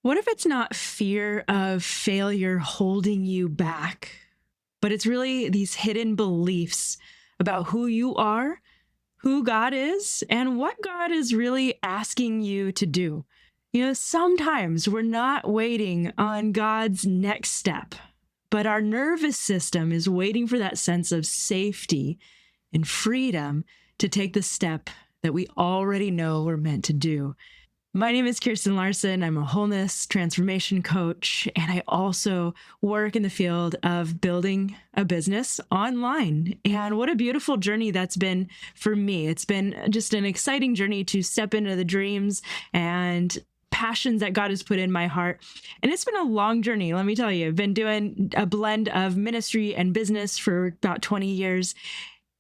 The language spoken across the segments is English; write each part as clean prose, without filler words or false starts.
What if it's not fear of failure holding you back, but it's really these hidden beliefs about who you are, who God is, and what God is really asking you to do? Sometimes we're not waiting on God's next step, but our nervous system is waiting for that sense of safety and freedom to take the step that we already know we're meant to do. My name is Kirsten Larson. I'm a wholeness transformation coach, and I also work in the field of building a business online. And what a beautiful journey that's been for me. It's been just an exciting journey to step into the dreams and passions that God has put in my heart. And it's been a long journey, let me tell you. I've been doing a blend of ministry and business for about 20 years.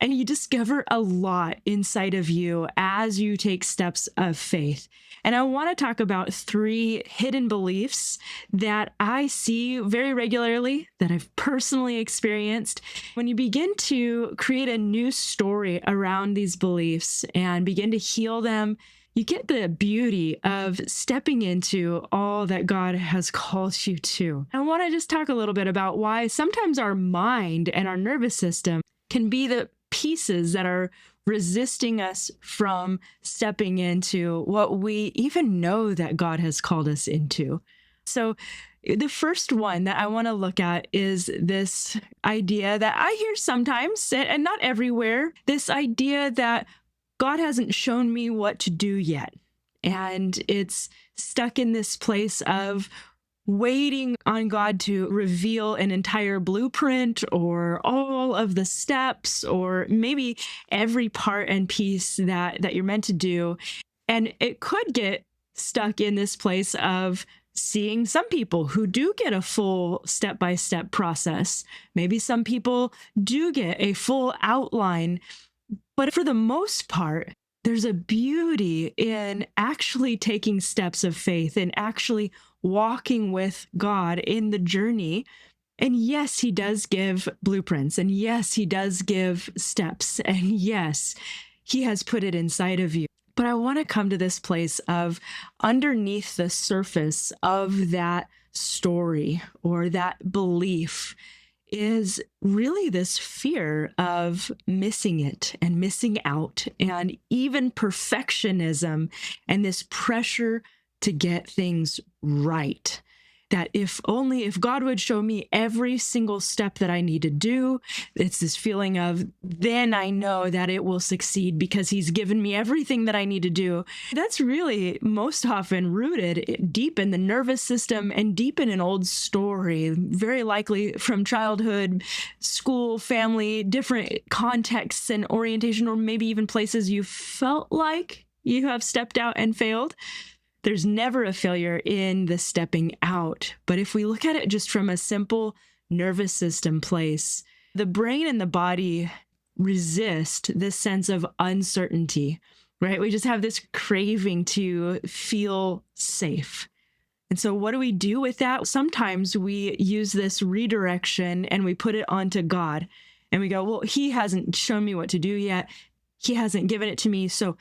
And you discover a lot inside of you as you take steps of faith. And I want to talk about three hidden beliefs that I see very regularly, that I've personally experienced. When you begin to create a new story around these beliefs and begin to heal them, you get the beauty of stepping into all that God has called you to. I want to just talk a little bit about why sometimes our mind and our nervous system can be the pieces that are resisting us from stepping into what we even know that God has called us into. So, the first one that I want to look at is this idea that I hear sometimes, and not everywhere, this idea that God hasn't shown me what to do yet. And it's stuck in this place of waiting on God to reveal an entire blueprint or all of the steps or maybe every part and piece that you're meant to do. And it could get stuck in this place of seeing some people who do get a full step-by-step process. Maybe some people do get a full outline, but for the most part, there's a beauty in actually taking steps of faith and actually walking with God in the journey. And yes, He does give blueprints. And yes, He does give steps. And yes, He has put it inside of you. But I want to come to this place of underneath the surface of that story or that belief is really this fear of missing it and missing out, and even perfectionism and this pressure to get things right. That if God would show me every single step that I need to do, it's this feeling of then I know that it will succeed because He's given me everything that I need to do. That's really most often rooted deep in the nervous system and deep in an old story, very likely from childhood, school, family, different contexts and orientation, or maybe even places you felt like you have stepped out and failed. There's never a failure in the stepping out. But if we look at it just from a simple nervous system place, the brain and the body resist this sense of uncertainty, right? We just have this craving to feel safe. And so what do we do with that? Sometimes we use this redirection and we put it onto God. And we go, well, He hasn't shown me what to do yet. He hasn't given it to me. So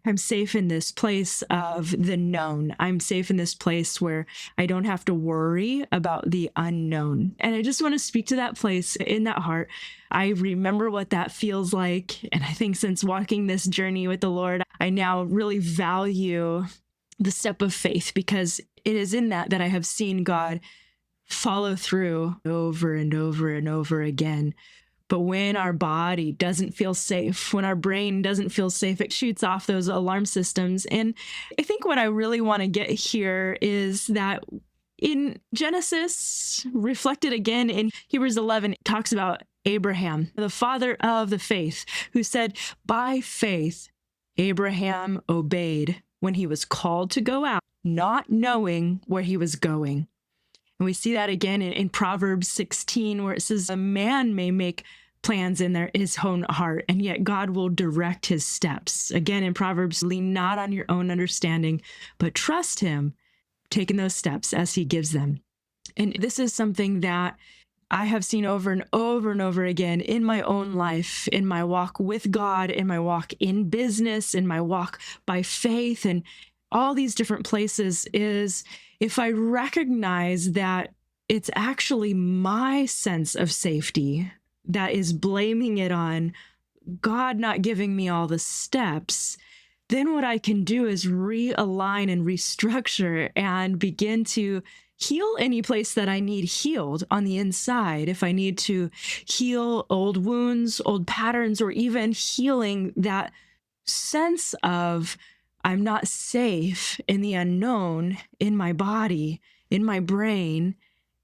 I'm safe in this place of the known. I'm safe in this place where I don't have to worry about the unknown. And I just want to speak to that place in that heart. I remember what that feels like. And I think since walking this journey with the Lord, I now really value the step of faith, because it is in that I have seen God follow through over and over and over again. But when our body doesn't feel safe, when our brain doesn't feel safe, it shoots off those alarm systems. And I think what I really want to get here is that in Genesis, reflected again in Hebrews 11, it talks about Abraham, the father of the faith, who said, by faith, Abraham obeyed when he was called to go out, not knowing where he was going. And we see that again in Proverbs 16, where it says, a man may make plans in his own heart, and yet God will direct his steps. Again, in Proverbs, lean not on your own understanding, but trust Him, taking those steps as He gives them. And this is something that I have seen over and over and over again in my own life, in my walk with God, in my walk in business, in my walk by faith, and all these different places is if I recognize that it's actually my sense of safety that is blaming it on God not giving me all the steps, then what I can do is realign and restructure and begin to heal any place that I need healed on the inside. If I need to heal old wounds, old patterns, or even healing that sense of I'm not safe in the unknown in my body, in my brain,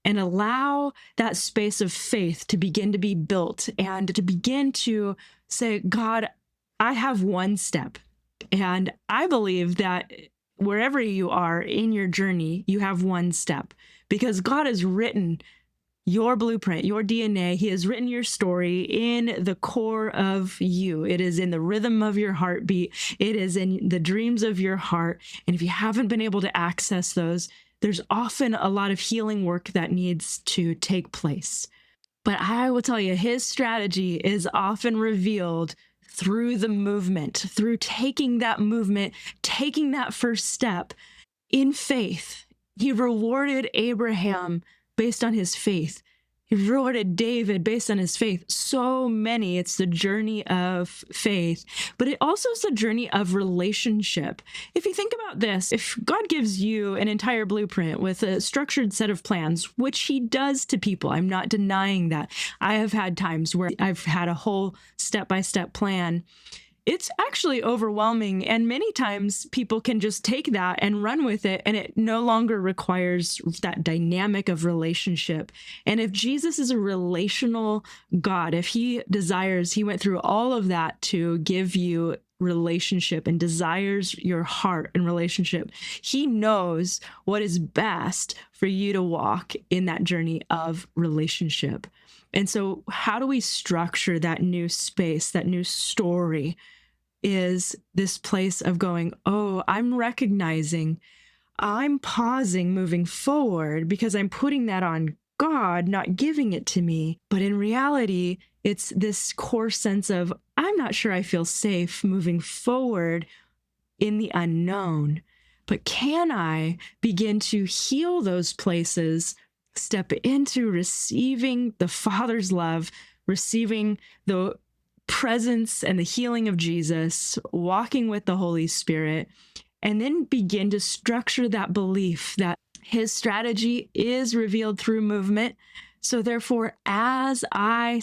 and allow that space of faith to begin to be built and to begin to say, God, I have one step. And I believe that wherever you are in your journey, you have one step because God has written your blueprint, your DNA. He has written your story in the core of you. It is in the rhythm of your heartbeat. It is in the dreams of your heart. And if you haven't been able to access those, there's often a lot of healing work that needs to take place. But I will tell you, his strategy is often revealed through the movement, through taking that movement, taking that first step in faith. He rewarded Abraham based on his faith. He rewarded David based on his faith. So many, it's the journey of faith, but it also is the journey of relationship. If you think about this, if God gives you an entire blueprint with a structured set of plans, which he does to people, I'm not denying that. I have had times where I've had a whole step-by-step plan. It's actually overwhelming. And many times people can just take that and run with it. And it no longer requires that dynamic of relationship. And if Jesus is a relational God, if he desires, he went through all of that to give you relationship and desires your heart and relationship. He knows what is best for you to walk in that journey of relationship. And so how do we structure that new space, that new story? Is this place of going, oh, I'm recognizing, I'm pausing moving forward because I'm putting that on God, not giving it to me. But in reality, it's this core sense of, I'm not sure I feel safe moving forward in the unknown. But can I begin to heal those places, step into receiving the Father's love, receiving the presence and the healing of Jesus, walking with the Holy Spirit, and then begin to structure that belief that his strategy is revealed through movement. So therefore, as I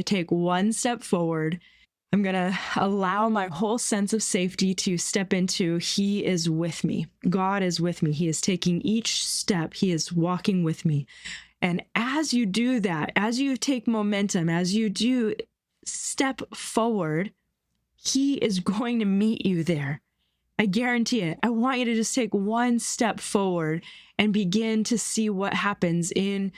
take one step forward, I'm going to allow my whole sense of safety to step into, he is with me. God is with me. He is taking each step. He is walking with me. And as you do that, as you take momentum, as you do step forward, he is going to meet you there. I guarantee it. I want you to just take one step forward and begin to see what happens in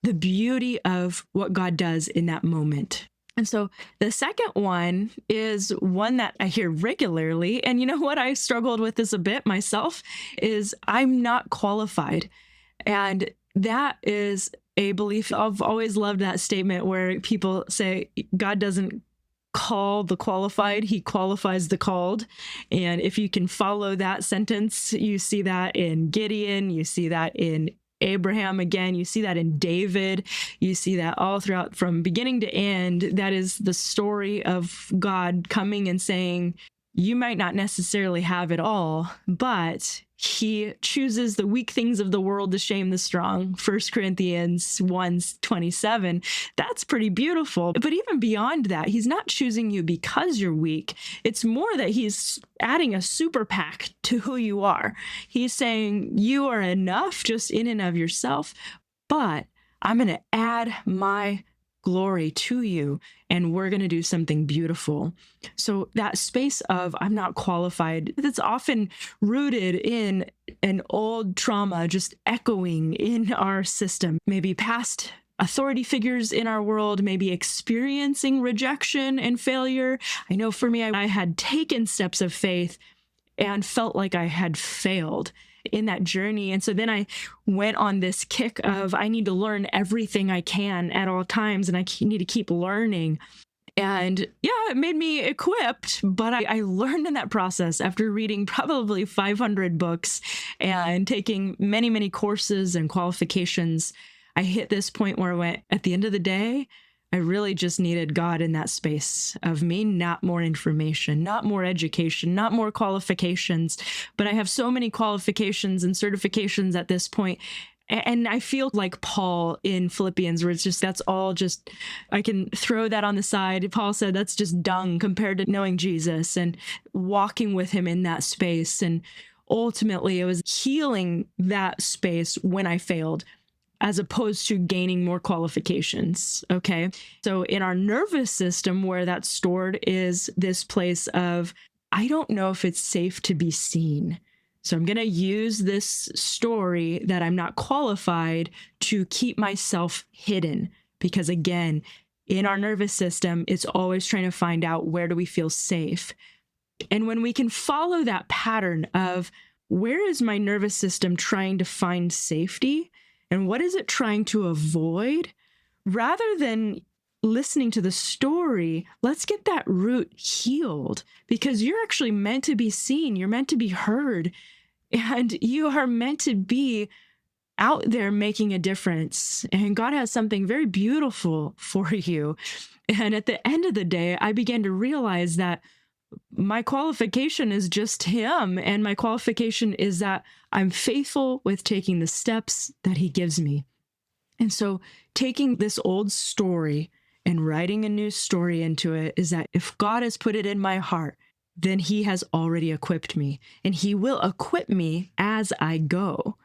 the beauty of what God does in that moment. And so the second one is one that I hear regularly. And you know what? I struggled with this a bit myself, is I'm not qualified. And that is a belief. I've always loved that statement where people say God doesn't call the qualified, he qualifies the called. And if you can follow that sentence, you see that in Gideon, you see that in Abraham again, you see that in David, you see that all throughout from beginning to end. That is the story of God coming and saying, you might not necessarily have it all, but he chooses the weak things of the world to shame the strong. 1 Corinthians 1:27. That's pretty beautiful. But even beyond that, he's not choosing you because you're weak. It's more that he's adding a super pack to who you are. He's saying you are enough just in and of yourself, but I'm going to add my glory to you, and we're going to do something beautiful. So that space of I'm not qualified, that's often rooted in an old trauma just echoing in our system, maybe past authority figures in our world, maybe experiencing rejection and failure. I know for me, I had taken steps of faith and felt like I had failed in that journey. And so then I went on this kick of I need to learn everything I can at all times, and I need to keep learning. And yeah, it made me equipped, but I learned in that process after reading probably 500 books and taking many, many courses and qualifications. I hit this point where I went, at the end of the day, I really just needed God in that space of me, not more information, not more education, not more qualifications. But I have so many qualifications and certifications at this point. And I feel like Paul in Philippians, where it's just, that's all just, I can throw that on the side. Paul said that's just dung compared to knowing Jesus and walking with him in that space. And ultimately, it was healing that space when I failed, as opposed to gaining more qualifications. Okay. So in our nervous system, where that's stored is this place of, I don't know if it's safe to be seen. So I'm going to use this story that I'm not qualified to keep myself hidden. Because again, in our nervous system, it's always trying to find out, where do we feel safe? And when we can follow that pattern of, where is my nervous system trying to find safety? And what is it trying to avoid? Rather than listening to the story, let's get that root healed, because you're actually meant to be seen. You're meant to be heard, and you are meant to be out there making a difference. And God has something very beautiful for you. And at the end of the day, I began to realize that my qualification is just Him. And my qualification is that I'm faithful with taking the steps that He gives me. And so taking this old story and writing a new story into it is that if God has put it in my heart, then He has already equipped me, and He will equip me as I go.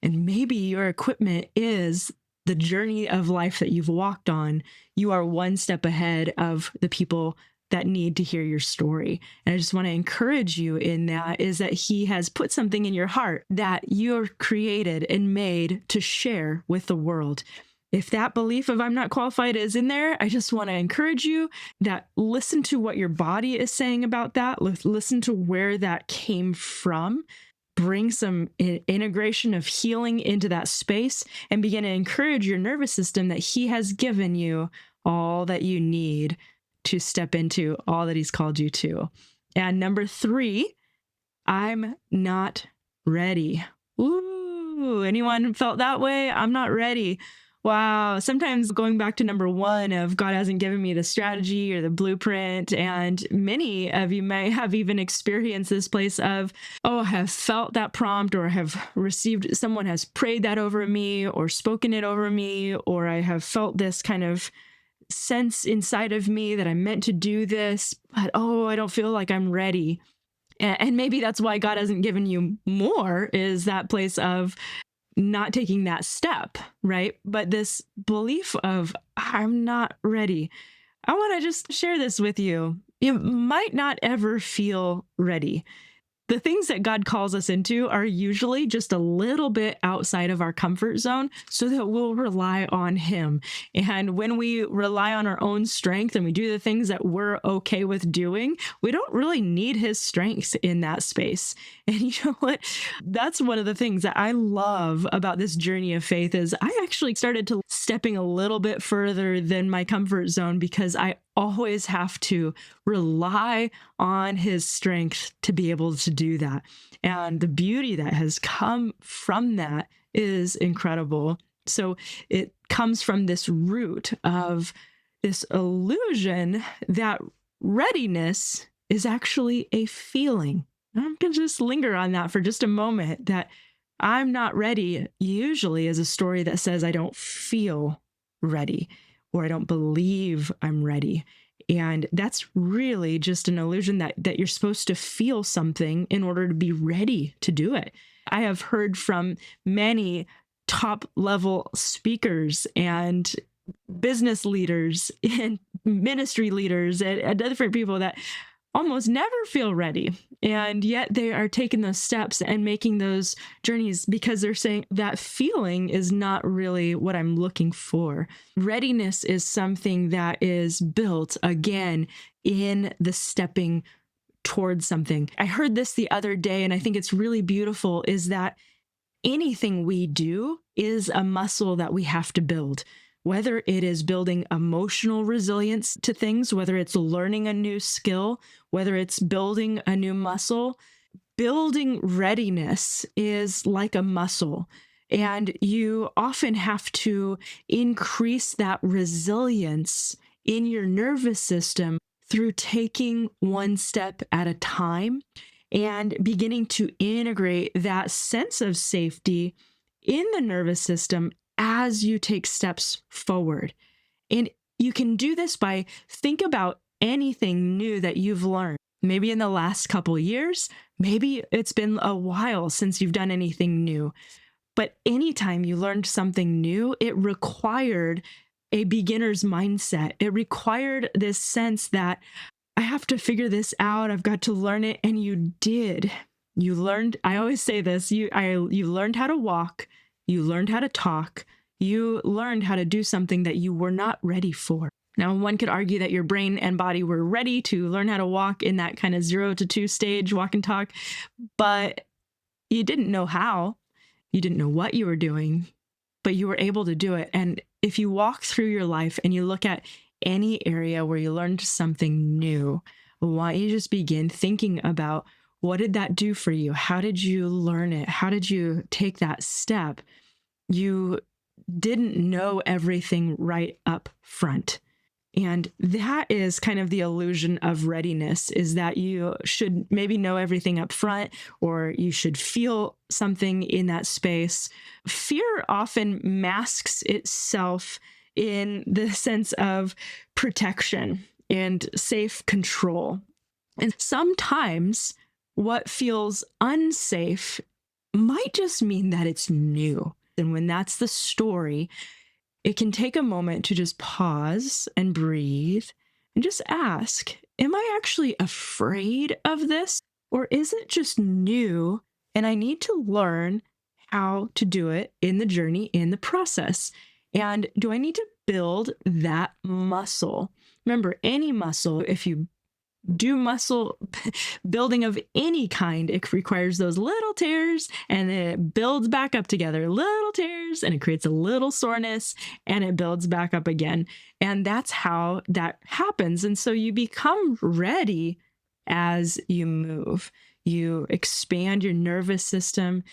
And maybe your equipment is the journey of life that you've walked on. You are one step ahead of the people that need to hear your story. And I just want to encourage you in that, is that He has put something in your heart that you're created and made to share with the world. If that belief of I'm not qualified is in there, I just want to encourage you that listen to what your body is saying about that. Listen to where that came from. Bring some integration of healing into that space and begin to encourage your nervous system that He has given you all that you need to step into all that He's called you to. And number 3, I'm not ready. Ooh, anyone felt that way? I'm not ready. Wow. Sometimes going back to number 1 of God hasn't given me the strategy or the blueprint. And many of you may have even experienced this place of, oh, I have felt that prompt, or have received, someone has prayed that over me or spoken it over me, or I have felt this kind of sense inside of me that I'm meant to do this, but oh, I don't feel like I'm ready. And maybe that's why God hasn't given you more, is that place of not taking that step, right? But this belief of I'm not ready. I want to just share this with you. You might not ever feel ready. The things that God calls us into are usually just a little bit outside of our comfort zone, so that we'll rely on Him. And when we rely on our own strength and we do the things that we're okay with doing, we don't really need His strength in that space. And you know what? That's one of the things that I love about this journey of faith, is I actually started to stepping a little bit further than my comfort zone, because I always have to rely on His strength to be able to do that. And the beauty that has come from that is incredible. So it comes from this root of this illusion that readiness is actually a feeling. I'm going to just linger on that for just a moment, that I'm not ready usually is a story that says I don't feel ready, or I don't believe I'm ready. And that's really just an illusion that you're supposed to feel something in order to be ready to do it. I have heard from many top level speakers and business leaders and ministry leaders and different people that almost never feel ready. And yet they are taking those steps and making those journeys, because they're saying that feeling is not really what I'm looking for. Readiness is something that is built, again, in the stepping towards something. I heard this the other day, and I think it's really beautiful, is that anything we do is a muscle that we have to build. whether it is building emotional resilience to things, whether it's learning a new skill, whether it's building a new muscle. Building readiness is like a muscle, and you often have to increase that resilience in your nervous system through taking one step at a time and beginning to integrate that sense of safety in the nervous system as you take steps forward. And you can do this by think about anything new that you've learned. Maybe in the last couple years, maybe it's been a while since you've done anything new. But anytime you learned something new, it required a beginner's mindset. It required this sense that I have to figure this out. I've got to learn it. And you did. You learned, I always say this, you learned how to walk, you learned how to talk, you learned how to do something that you were not ready for. Now, one could argue that your brain and body were ready to learn how to walk in that kind of 0 to 2 stage walk and talk, but you didn't know how. You didn't know what you were doing, but you were able to do it. And if you walk through your life and you look at any area where you learned something new, why don't you just begin thinking about what did that do for you? How did you learn it? How did you take that step? You didn't know everything right up front. And that is kind of the illusion of readiness, is that you should maybe know everything up front, or you should feel something in that space. Fear often masks itself in the sense of protection and safe control. And sometimes what feels unsafe might just mean that it's new. And when that's the story, it can take a moment to just pause and breathe and just ask, am I actually afraid of this? Or is it just new and I need to learn how to do it in the journey, in the process? And do I need to build that muscle? Remember, any muscle, if you do muscle building of any kind, it requires those little tears and then it builds back up together, little tears, and it creates a little soreness and it builds back up again. And that's how that happens. And so you become ready as you move. You expand your nervous system,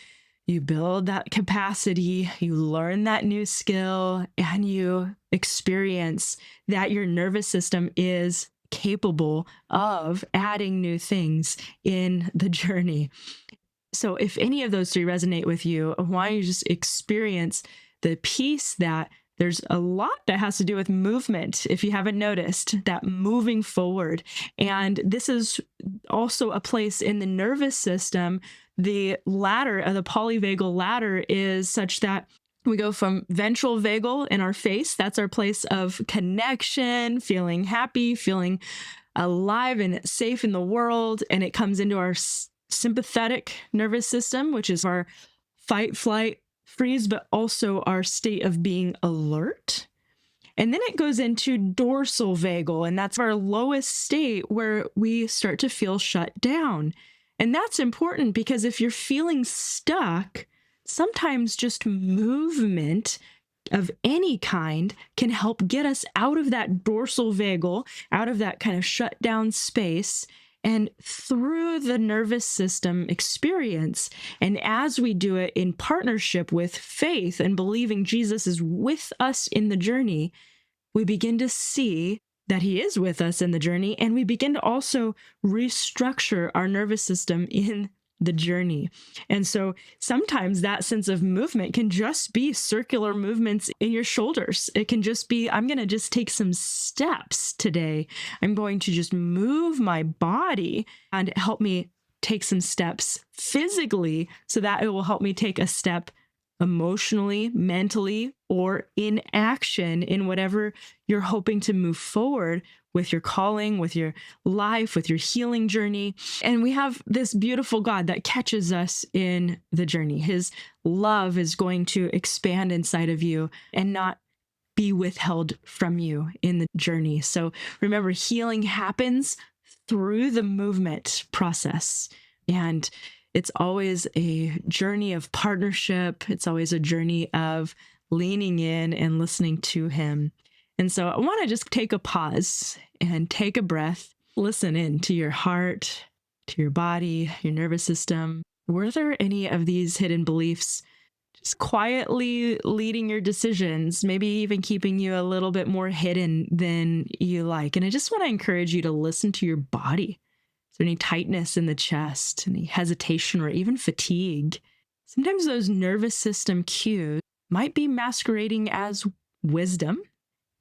you build that capacity, you learn that new skill, and you experience that your nervous system is capable of adding new things in the journey. So if any of those three resonate with you, why don't you just experience the piece that there's a lot that has to do with movement, if you haven't noticed, that moving forward. And this is also a place in the nervous system. The ladder, the polyvagal ladder, is such that we go from ventral vagal in our face. That's our place of connection, feeling happy, feeling alive and safe in the world. And it comes into our sympathetic nervous system, which is our fight, flight, freeze, but also our state of being alert. And then it goes into dorsal vagal, and that's our lowest state where we start to feel shut down. And that's important because if you're feeling stuck, sometimes just movement of any kind can help get us out of that dorsal vagal, out of that kind of shut down space, and through the nervous system experience. And as we do it in partnership with faith and believing Jesus is with us in the journey, we begin to see that he is with us in the journey, and we begin to also restructure our nervous system in the journey. And so sometimes that sense of movement can just be circular movements in your shoulders. It can just be, I'm going to just take some steps today. I'm going to just move my body and help me take some steps physically so that it will help me take a step emotionally, mentally, or in action in whatever you're hoping to move forward with your calling, with your life, with your healing journey. And we have this beautiful God that catches us in the journey. His love is going to expand inside of you and not be withheld from you in the journey. So remember, healing happens through the movement process. And it's always a journey of partnership. It's always a journey of leaning in and listening to him. And so I want to just take a pause and take a breath, listen in to your heart, to your body, your nervous system. Were there any of these hidden beliefs just quietly leading your decisions, maybe even keeping you a little bit more hidden than you like? And I just want to encourage you to listen to your body. Is there any tightness in the chest, any hesitation, or even fatigue? Sometimes those nervous system cues might be masquerading as wisdom,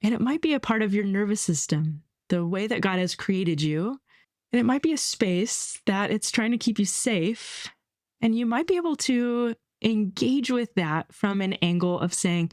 and it might be a part of your nervous system, the way that God has created you. And it might be a space that it's trying to keep you safe. And you might be able to engage with that from an angle of saying,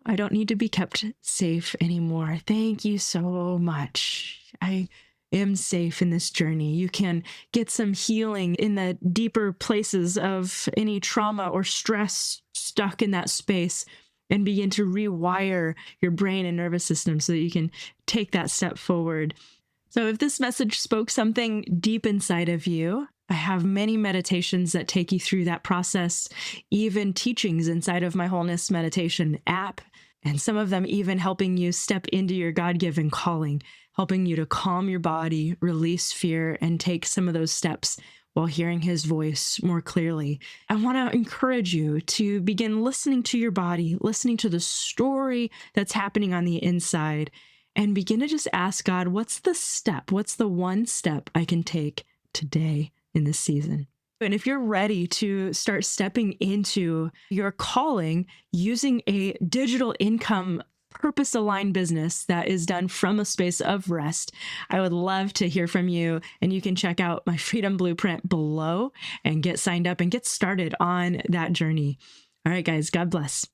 I don't need to be kept safe anymore. Thank you so much. I am safe in this journey. You can get some healing in the deeper places of any trauma or stress stuck in that space and begin to rewire your brain and nervous system so that you can take that step forward. So if this message spoke something deep inside of you, I have many meditations that take you through that process, even teachings inside of my Wholeness Meditation app, and some of them even helping you step into your God-given calling, helping you to calm your body, release fear, and take some of those steps while hearing his voice more clearly. I want to encourage you to begin listening to your body, listening to the story that's happening on the inside, and begin to just ask God, what's the step? What's the one step I can take today in this season? And if you're ready to start stepping into your calling using a digital income purpose-aligned business that is done from a space of rest, I would love to hear from you. And you can check out my Freedom Blueprint below and get signed up and get started on that journey. All right, guys, God bless.